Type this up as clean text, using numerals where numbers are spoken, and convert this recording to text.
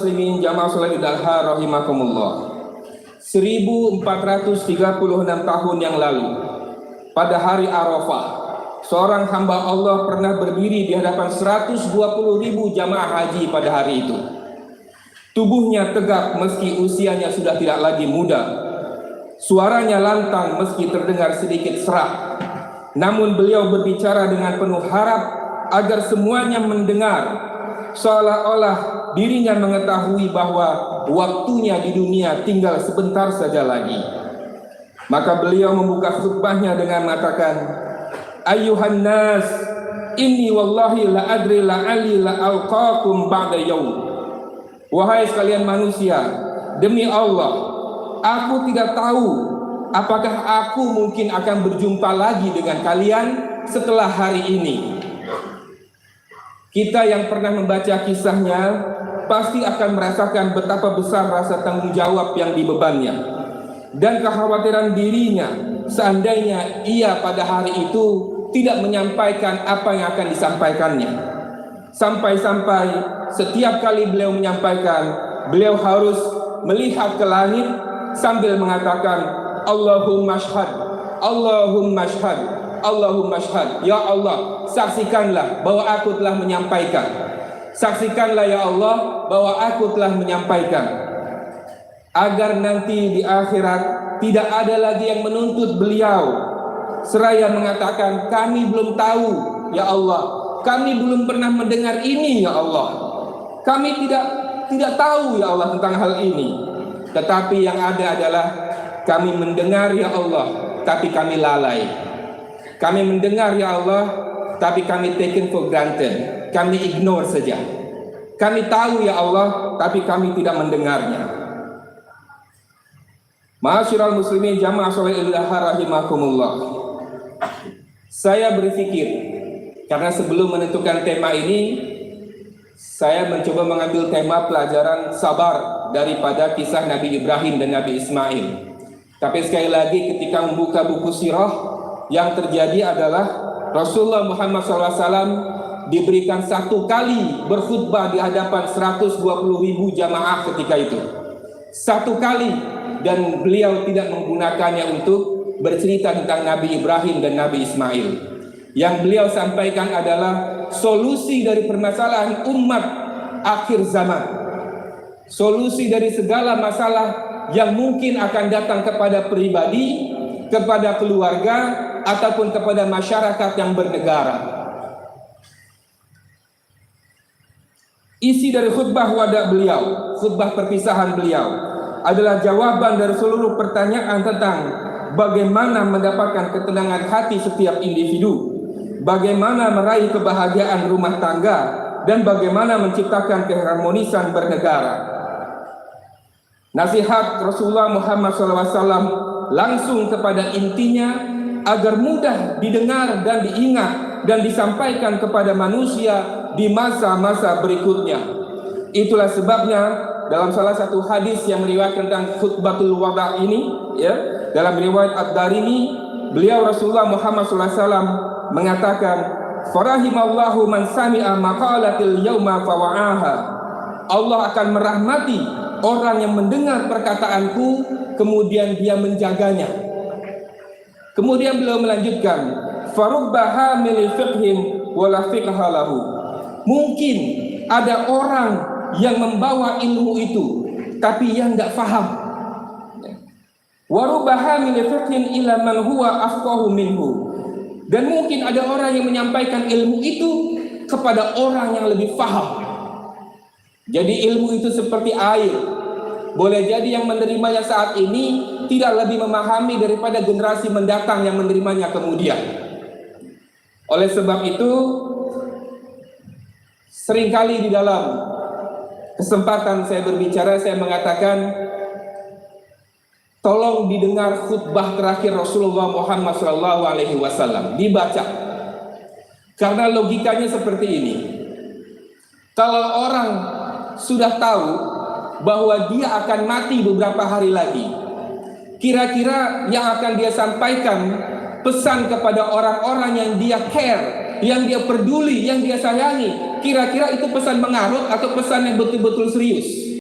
muslimin jamaah sholat Idul Adha rahimakumullah. 1436 tahun yang lalu, pada hari Arafah, seorang hamba Allah pernah berdiri di hadapan 120.000 jamaah haji pada hari itu. Tubuhnya tegap meski usianya sudah tidak lagi muda. Suaranya lantang meski terdengar sedikit serak. Namun beliau berbicara dengan penuh harap agar semuanya mendengar, seolah-olah dirinya mengetahui bahwa waktunya di dunia tinggal sebentar saja lagi. Maka beliau membuka khutbahnya dengan mengatakan, Ayyuhan nas, inni wallahi la adri la'ali la'alqakum ba'da yaum. Wahai sekalian manusia, demi Allah, aku tidak tahu apakah aku mungkin akan berjumpa lagi dengan kalian setelah hari ini. Kita yang pernah membaca kisahnya pasti akan merasakan betapa besar rasa tanggung jawab yang dibebannya dan kekhawatiran dirinya seandainya ia pada hari itu tidak menyampaikan apa yang akan disampaikannya. Sampai-sampai setiap kali beliau menyampaikan, beliau harus melihat ke langit sambil mengatakan, Allahumma syhad, Allahumma syhad, Allahumma syhad. Ya Allah, saksikanlah bahwa aku telah menyampaikan. Saksikanlah ya Allah bahwa aku telah menyampaikan, agar nanti di akhirat tidak ada lagi yang menuntut beliau seraya mengatakan, kami belum tahu ya Allah, kami belum pernah mendengar ini ya Allah, kami tidak tahu ya Allah tentang hal ini. Tetapi yang ada adalah kami mendengar ya Allah, tapi kami lalai. Kami mendengar ya Allah, tapi kami taken for granted, kami ignore saja. Kami tahu ya Allah, tapi kami tidak mendengarnya. Ma'asyiral muslimin jamaah sholat Idul Adha rahimakumullah. Saya berpikir, karena sebelum menentukan tema ini, saya mencoba mengambil tema pelajaran sabar daripada kisah Nabi Ibrahim dan Nabi Ismail. Tapi sekali lagi ketika membuka buku sirah, yang terjadi adalah Rasulullah Muhammad SAW diberikan satu kali berkhutbah di hadapan 120.000 jamaah ketika itu. Satu kali, dan beliau tidak menggunakannya untuk bercerita tentang Nabi Ibrahim dan Nabi Ismail. Yang beliau sampaikan adalah solusi dari permasalahan umat akhir zaman. Solusi dari segala masalah yang mungkin akan datang kepada pribadi, kepada keluarga, ataupun kepada masyarakat yang bernegara. Isi dari khutbah wada beliau, khutbah perpisahan beliau, adalah jawaban dari seluruh pertanyaan tentang bagaimana mendapatkan ketenangan hati setiap individu, bagaimana meraih kebahagiaan rumah tangga, dan bagaimana menciptakan keharmonisan bernegara. Nasihat Rasulullah Muhammad SAW langsung kepada intinya agar mudah didengar dan diingat dan disampaikan kepada manusia di masa-masa berikutnya. Itulah sebabnya dalam salah satu hadis yang meriwayatkan tentang khutbatul wada ini, ya, dalam riwayat Ad-Darimi, beliau Rasulullah Muhammad SAW mengatakan, farahimallahu man sami'a maqalatil yauma fawa'aha. Allah akan merahmati orang yang mendengar perkataanku kemudian dia menjaganya. Kemudian beliau melanjutkan, farubba hamil fiqhin wala fiqha lahu. Mungkin ada orang yang membawa ilmu itu tapi yang enggak faham. Wa rubba hamil fiqhin ila man huwa afqahu minhu. Dan mungkin ada orang yang menyampaikan ilmu itu kepada orang yang lebih faham. Jadi ilmu itu seperti air. Boleh jadi yang menerimanya saat ini tidak lebih memahami daripada generasi mendatang yang menerimanya kemudian. Oleh sebab itu, seringkali di dalam kesempatan saya berbicara, saya mengatakan, tolong didengar khutbah terakhir Rasulullah Muhammad SAW, dibaca. Karena logikanya seperti ini. Kalau orang sudah tahu bahwa dia akan mati beberapa hari lagi, kira-kira yang akan dia sampaikan pesan kepada orang-orang yang dia care, yang dia peduli, yang dia sayangi, kira-kira itu pesan mengarut atau pesan yang betul-betul serius?